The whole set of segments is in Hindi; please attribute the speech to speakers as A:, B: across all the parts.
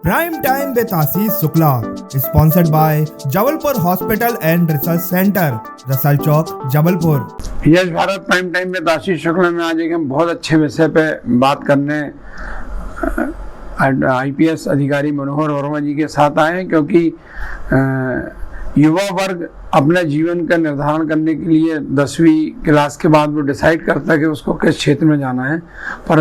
A: Prime Time with Ashish Shukla, sponsored by Jabalpur Hospital and Research Center, Russell Chowk Jabalpur.
B: Yash Bharat prime time में आशीष शुक्ला में आज एक हम बहुत अच्छे विषय पे बात करने आईपीएस अधिकारी मनोहर वर्मा जी के साथ आए हैं, क्योंकि युवा वर्ग अपने जीवन का निर्धारण करने के लिए 10वीं क्लास के बाद वो डिसाइड करता है कि उसको किस क्षेत्र में जाना है। पर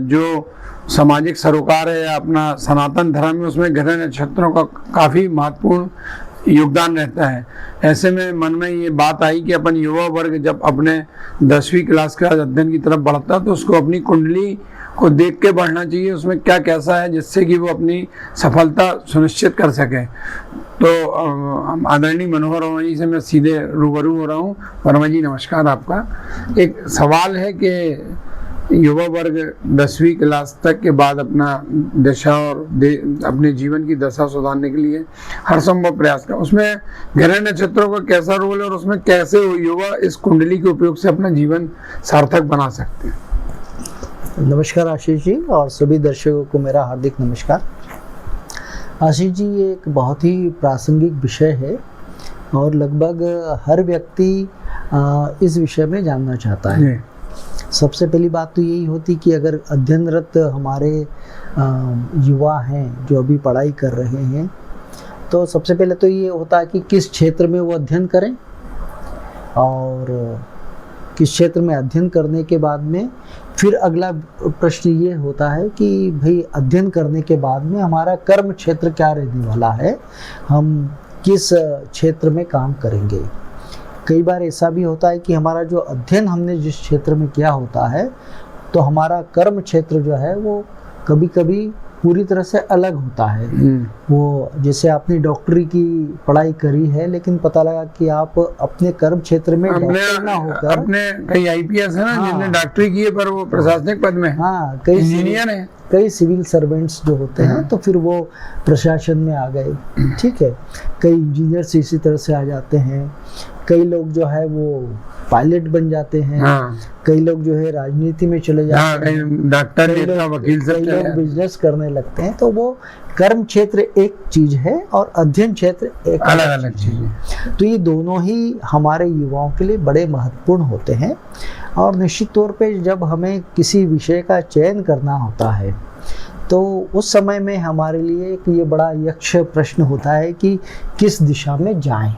B: जो सामाजिक सरोकार है या अपना सनातन धर्म है, उसमें ग्रह नक्षत्रों का काफ़ी महत्वपूर्ण योगदान रहता है। ऐसे में मन में ये बात आई कि अपन युवा वर्ग जब अपने 10वीं क्लास के बाद अध्ययन की तरफ बढ़ता है तो उसको अपनी कुंडली को देख के बढ़ना चाहिए, उसमें क्या कैसा है जिससे कि वो अपनी सफलता सुनिश्चित कर सके। तो आदरणीय मनोहर वर्मा जी से मैं सीधे रूबरू हो रहा हूँ। वर्मा जी नमस्कार। आपका एक सवाल है कि युवा वर्ग 10वीं क्लास तक के बाद अपना दिशा और अपने जीवन की दशा सुधारने के लिए हर संभव प्रयास कर, उसमें ग्रह नक्षत्रों का कैसा रोल है और उसमें कैसे युवा इस कुंडली के उपयोग से अपना जीवन सार्थक बना सकते हैं।
C: नमस्कार आशीष जी और सभी दर्शकों को मेरा हार्दिक नमस्कार। आशीष जी, ये एक बहुत ही प्रासंगिक विषय है और लगभग हर व्यक्ति इस विषय में जानना चाहता है। सबसे पहली बात तो यही होती कि अगर अध्ययनरत हमारे युवा हैं जो अभी पढ़ाई कर रहे हैं, तो सबसे पहले तो ये होता है कि किस क्षेत्र में वो अध्ययन करें, और किस क्षेत्र में अध्ययन करने के बाद में फिर अगला प्रश्न ये होता है कि भाई अध्ययन करने के बाद में हमारा कर्म क्षेत्र क्या रहने वाला है, हम किस क्षेत्र में काम करेंगे। कई बार ऐसा भी होता है कि हमारा जो अध्ययन हमने जिस क्षेत्र में किया होता है तो हमारा कर्म क्षेत्र जो है वो कभी कभी पूरी तरह से अलग होता है। वो जैसे आपने डॉक्टरी की पढ़ाई करी है, लेकिन पता लगा कि आप अपने कर्म क्षेत्र में डॉक्टर ना होकर
B: अपने कई आईपीएस है ना, जिन्होंने डॉक्टरी की है पर वो प्रशासनिक पद में,
C: हाँ, कई
B: इंजीनियर हैं,
C: कई सिविल सर्वेंट्स जो होते हैं तो फिर वो प्रशासन में आ गए, ठीक है। कई इंजीनियर्स इसी तरह से आ जाते हैं, कई लोग जो है वो पायलट बन जाते हैं, कई लोग जो है राजनीति में चले जाते हैं,
B: डॉक्टर, नेता, वकील, सब
C: लोग बिजनेस करने लगते हैं। तो वो कर्म क्षेत्र एक चीज है और अध्ययन क्षेत्र एक
B: अलग अलग चीज है।
C: तो ये दोनों ही हमारे युवाओं के लिए बड़े महत्वपूर्ण होते हैं। और निश्चित तौर पे जब हमें किसी विषय का चयन करना होता है तो उस समय में हमारे लिए एक ये बड़ा यक्ष प्रश्न होता है कि किस दिशा में जाएं।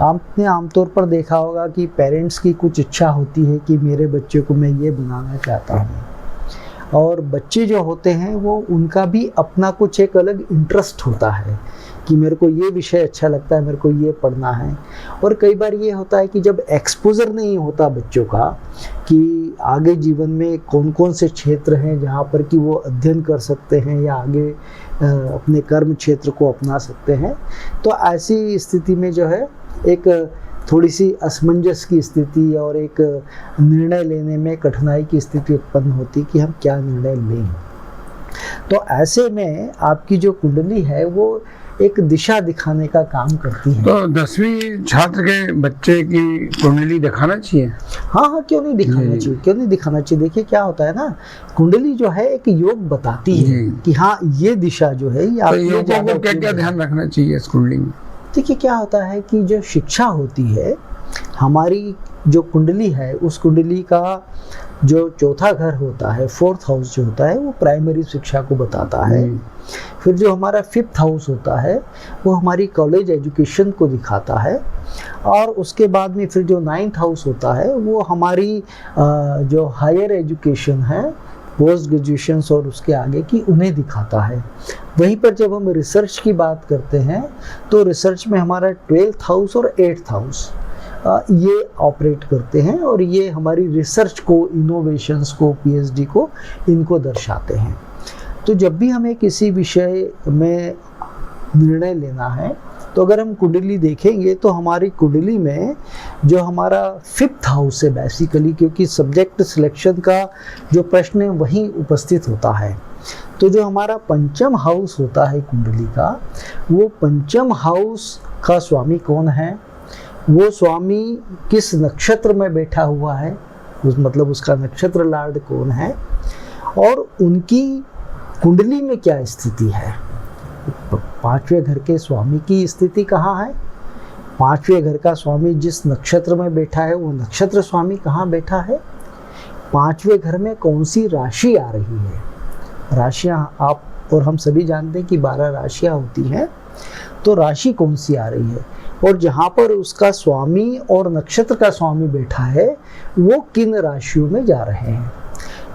C: आपने आमतौर पर देखा होगा कि पेरेंट्स की कुछ इच्छा होती है कि मेरे बच्चे को मैं ये बनाना चाहता हूँ, और बच्चे जो होते हैं वो उनका भी अपना कुछ एक अलग इंटरेस्ट होता है कि मेरे को ये विषय अच्छा लगता है, मेरे को ये पढ़ना है। और कई बार ये होता है कि जब एक्सपोजर नहीं होता बच्चों का कि आगे जीवन में कौन कौन से क्षेत्र हैं जहाँ पर कि वो अध्ययन कर सकते हैं या आगे अपने कर्म क्षेत्र को अपना सकते हैं, तो ऐसी स्थिति में जो है एक थोड़ी सी असमंजस की स्थिति और एक निर्णय लेने में कठिनाई की स्थिति उत्पन्न होती कि हम क्या निर्णय लें। तो ऐसे में आपकी जो कुंडली है वो एक दिशा दिखाने का काम करती है। तो
B: 10वीं छात्र के बच्चे की कुंडली दिखाना चाहिए?
C: हाँ, क्यों नहीं दिखाना चाहिए, क्यों नहीं दिखाना चाहिए। देखिए क्या होता है ना, कुंडली जो है एक योग बताती है कि हाँ ये दिशा जो है ये आपके लिए
B: क्या ध्यान रखना चाहिए इस कुंडली में।
C: देखिए क्या होता है कि जो शिक्षा होती है, हमारी जो कुंडली है उस कुंडली का जो चौथा घर होता है, 4th हाउस जो होता है, वो प्राइमरी शिक्षा को बताता है। फिर जो हमारा 5th हाउस होता है वो हमारी कॉलेज एजुकेशन को दिखाता है। और उसके बाद में फिर जो 9th हाउस होता है वो हमारी जो हायर एजुकेशन है, पोस्ट ग्रेजुएशन और उसके आगे की, उन्हें दिखाता है। वहीं पर जब हम रिसर्च की बात करते हैं तो रिसर्च में हमारा 12th हाउस और 8th हाउस ये ऑपरेट करते हैं और ये हमारी रिसर्च को, इनोवेशंस को, पीएचडी को, इनको दर्शाते हैं। तो जब भी हमें किसी विषय में निर्णय लेना है तो अगर हम कुंडली देखेंगे तो हमारी कुंडली में जो हमारा 5th हाउस है बेसिकली, क्योंकि सब्जेक्ट सिलेक्शन का जो प्रश्न है वहीं उपस्थित होता है, तो जो हमारा 5म हाउस होता है कुंडली का, वो 5म हाउस का स्वामी कौन है, वो स्वामी किस नक्षत्र में बैठा हुआ है, मतलब उसका नक्षत्र लॉर्ड कौन है, और उनकी कुंडली में क्या स्थिति है, पांचवें घर के स्वामी की स्थिति कहाँ है, पांचवें घर का स्वामी जिस नक्षत्र में बैठा है वो नक्षत्र स्वामी कहाँ बैठा है, पांचवें घर में कौन सी राशि आ रही है। राशियां आप और हम सभी जानते हैं कि 12 राशियां होती हैं, तो राशि कौन सी आ रही है और जहाँ पर उसका स्वामी और नक्षत्र का स्वामी बैठा है वो किन राशियों में जा रहे हैं।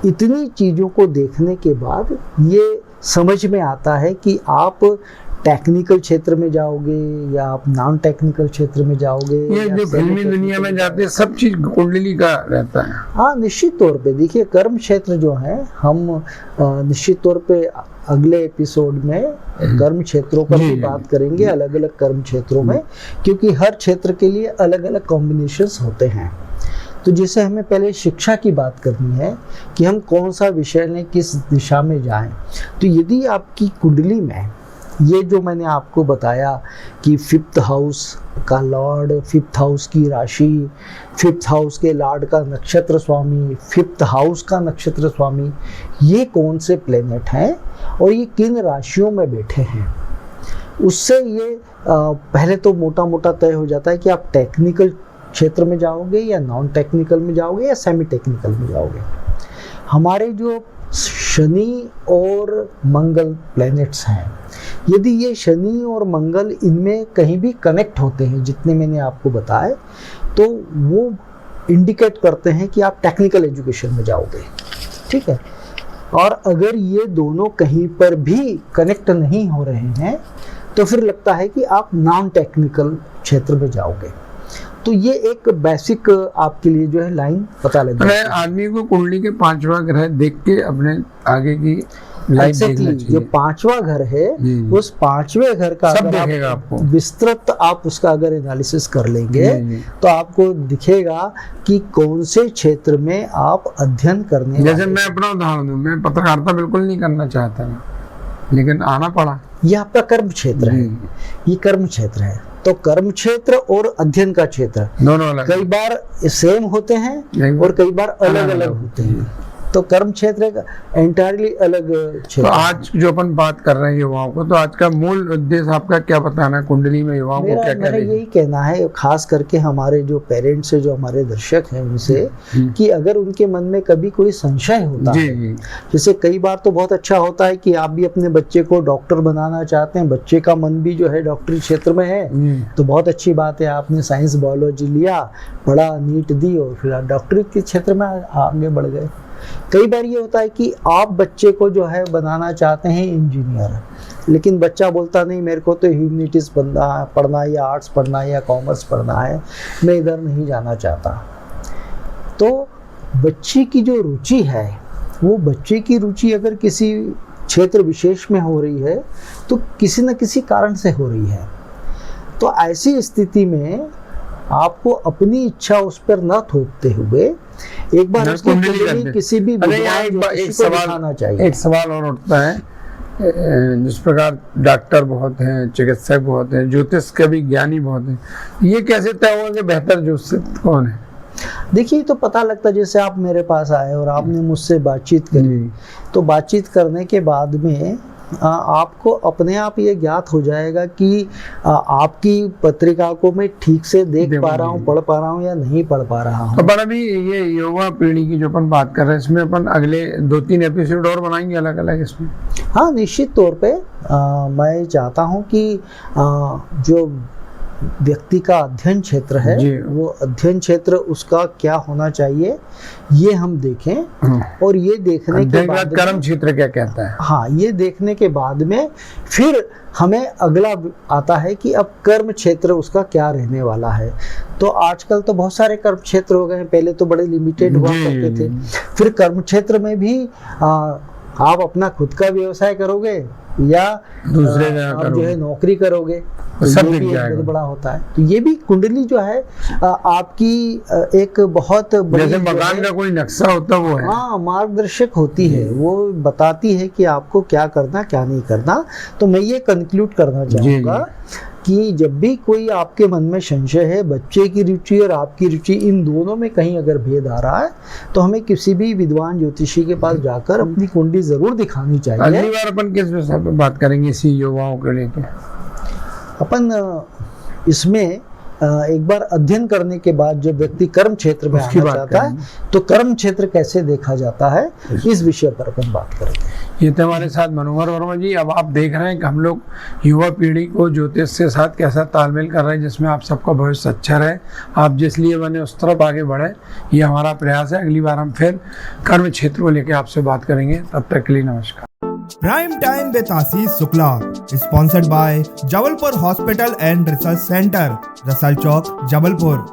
C: इतनी चीज़ों को देखने के बाद ये समझ में आता है कि आप टेक्निकल क्षेत्र में जाओगे या आप नॉन टेक्निकल क्षेत्र में जाओगे।
B: ये जो फिल्मी दुनिया में जाते हैं सब चीज कुंडली का रहता है।
C: हाँ, निश्चित तौर पे देखिए कर्म क्षेत्र जो है, हम निश्चित तौर पे अगले एपिसोड में कर्म क्षेत्रों पर भी बात करेंगे, अलग अलग कर्म क्षेत्रों में, क्योंकि हर क्षेत्र के लिए अलग अलग कॉम्बिनेशंस होते हैं। तो जैसे हमें पहले शिक्षा की बात करनी है कि हम कौन सा विषय लें, किस दिशा में जाएं। तो यदि आपकी कुंडली में ये जो मैंने आपको बताया कि 5th हाउस का लॉर्ड, 5th हाउस की राशि, 5th हाउस के लॉर्ड का नक्षत्र स्वामी, 5th हाउस का नक्षत्र स्वामी, ये कौन से प्लेनेट हैं और ये किन राशियों में बैठे हैं, उससे ये पहले तो मोटा मोटा तय हो जाता है कि आप टेक्निकल क्षेत्र में जाओगे या नॉन टेक्निकल में जाओगे या सेमी टेक्निकल में जाओगे। हमारे जो शनि और मंगल प्लैनेट्स हैं, यदि ये शनि और मंगल इनमें कहीं भी कनेक्ट होते हैं, जितने मैंने आपको बताए, तो वो इंडिकेट करते हैं कि आप टेक्निकल एजुकेशन में जाओगे। ठीक है, और अगर ये दोनों कहीं पर भी कनेक्ट नहीं हो रहे हैं तो फिर लगता है कि आप नॉन टेक्निकल क्षेत्र में जाओगे। तो ये एक बेसिक आपके लिए जो है लाइन पता लग जाए।
B: आदमी को कुंडली के 5वां ग्रह देख के अपने आगे की लाइन देखना चाहिए।
C: जो 5वां घर है उस 5वें घर का
B: सब दिखेगा आपको,
C: विस्तृत आप उसका अगर एनालिसिस कर लेंगे तो आपको दिखेगा कि कौन से क्षेत्र में आप अध्ययन करने।
B: जैसे मैं अपना उदाहरण दूं, मैं पत्रकारिता बिल्कुल नहीं करना चाहता था, लेकिन आना पड़ा।
C: ये आपका कर्म क्षेत्र है, ये कर्म क्षेत्र है। तो कर्म क्षेत्र और अध्ययन का क्षेत्र
B: दोनों अलग,
C: कई बार सेम होते हैं और कई बार अलग अलग होते हैं। तो कर्म क्षेत्र एक एंटायरली अलग क्षेत्र।
B: तो आज जो अपन बात कर रहे हैं युवाओं को, तो आज का मूल उद्देश्य आपका क्या बताना है कुंडली में युवाओं को क्या
C: मेरा यही कहना है, खास करके हमारे जो पेरेंट्स है, जो हमारे दर्शक हैं, उनसे कि अगर उनके मन में कभी कोई संशय होता है, जैसे कई बार तो बहुत अच्छा होता है कि आप भी अपने बच्चे को डॉक्टर बनाना चाहते हैं, बच्चे का मन भी जो है डॉक्टरी क्षेत्र में है, तो बहुत अच्छी बात है, आपने साइंस बायोलॉजी लिया, पढ़ा, नीट दी और फिर आप डॉक्टरी के क्षेत्र में आगे बढ़ गए। कई बार ये होता है कि आप बच्चे को जो है बनाना चाहते हैं इंजीनियर, लेकिन बच्चा बोलता नहीं, मेरे को तो ह्यूमैनिटीज पढ़ना है या आर्ट्स पढ़ना है या कॉमर्स पढ़ना है, मैं इधर नहीं जाना चाहता। तो बच्चे की जो रुचि है, वो बच्चे की रुचि अगर किसी क्षेत्र विशेष में हो रही है तो किसी न किसी कारण से हो रही है। तो ऐसी स्थिति में आपको अपनी इच्छा उस पर न थोपते हुए एक बार उसकी कुंडली किसी भी
B: एक सवाल और उठता है, जिस प्रकार डॉक्टर बहुत हैं, चिकित्सक बहुत हैं, ज्योतिष के भी ज्ञानी बहुत हैं, ये कैसे तय हुआ कि बेहतर ज्योतिष कौन है?
C: देखिए, तो पता लगता, जैसे आप मेरे पास आए और आपने मुझसे बातचीत करी, तो बातचीत करने के बाद में आपको अपने आप ये ज्ञात हो जाएगा कि आपकी पत्रिका को मैं ठीक से देख पा रहा हूँ, पढ़ पा रहा हूँ या नहीं पढ़ पा रहा हूँ।
B: पर अभी ये युवा पीढ़ी की जो अपन बात कर रहे हैं, इसमें अपन अगले 2-3 एपिसोड और बनाएंगे अलग अलग इसमें।
C: हाँ, निश्चित तौर पे मैं चाहता हूँ कि जो व्यक्ति का अध्ययन क्षेत्र है, वो अध्ययन क्षेत्र उसका क्या होना चाहिए ये हम देखें, और ये देखने के बाद
B: कर्म क्षेत्र क्या कहता है,
C: हाँ, ये देखने के बाद में फिर हमें अगला आता है कि अब कर्म क्षेत्र उसका क्या रहने वाला है। तो आजकल तो बहुत सारे कर्म क्षेत्र हो गए हैं, पहले तो बड़े लिमिटेड हुआ करते थे। फिर कर्म क्षेत्र में भी आप अपना खुद का व्यवसाय करोगे या दूसरे आप जो है नौकरी करोगे, तो सब ये भी एक बड़ा होता है। तो ये भी कुंडली जो है आपकी एक बहुत बड़ी,
B: जैसे मकान का कोई नक्शा होता वो है,
C: हाँ, मार्गदर्शक होती है, वो बताती है कि आपको क्या करना क्या नहीं करना। तो मैं ये कंक्लूड करना चाहूँगा कि जब भी कोई आपके मन में संशय है, बच्चे की रुचि और आपकी रुचि इन दोनों में कहीं अगर भेद आ रहा है, तो हमें किसी भी विद्वान ज्योतिषी के पास जाकर अपनी कुंडली जरूर दिखानी चाहिए।
B: अगली बार अपन किस विषय पर बात करेंगे इसी युवाओं के लेके?
C: अपन इसमें एक बार अध्ययन करने के बाद जब व्यक्ति कर्म क्षेत्र में
B: उसकी
C: आना
B: बात
C: चाहता है, तो कर्म क्षेत्र कैसे देखा जाता है, इस विषय पर अपन बात करेंगे।
B: ये थे हमारे साथ मनोहर वर्मा जी। अब आप देख रहे हैं कि हम लोग युवा पीढ़ी को ज्योतिष के साथ कैसा तालमेल कर रहे हैं, जिसमें आप सबका भविष्य अच्छा रहे, आप जिस लिए बने उस तरफ आगे बढ़े, ये हमारा प्रयास है। अगली बार हम फिर कर्म क्षेत्र को लेकर आपसे बात करेंगे। तब तक के लिए नमस्कार।
A: Prime time with Ashish Shukla, sponsored by Jabalpur hospital and research centre, Russell Chowk, Jabalpur.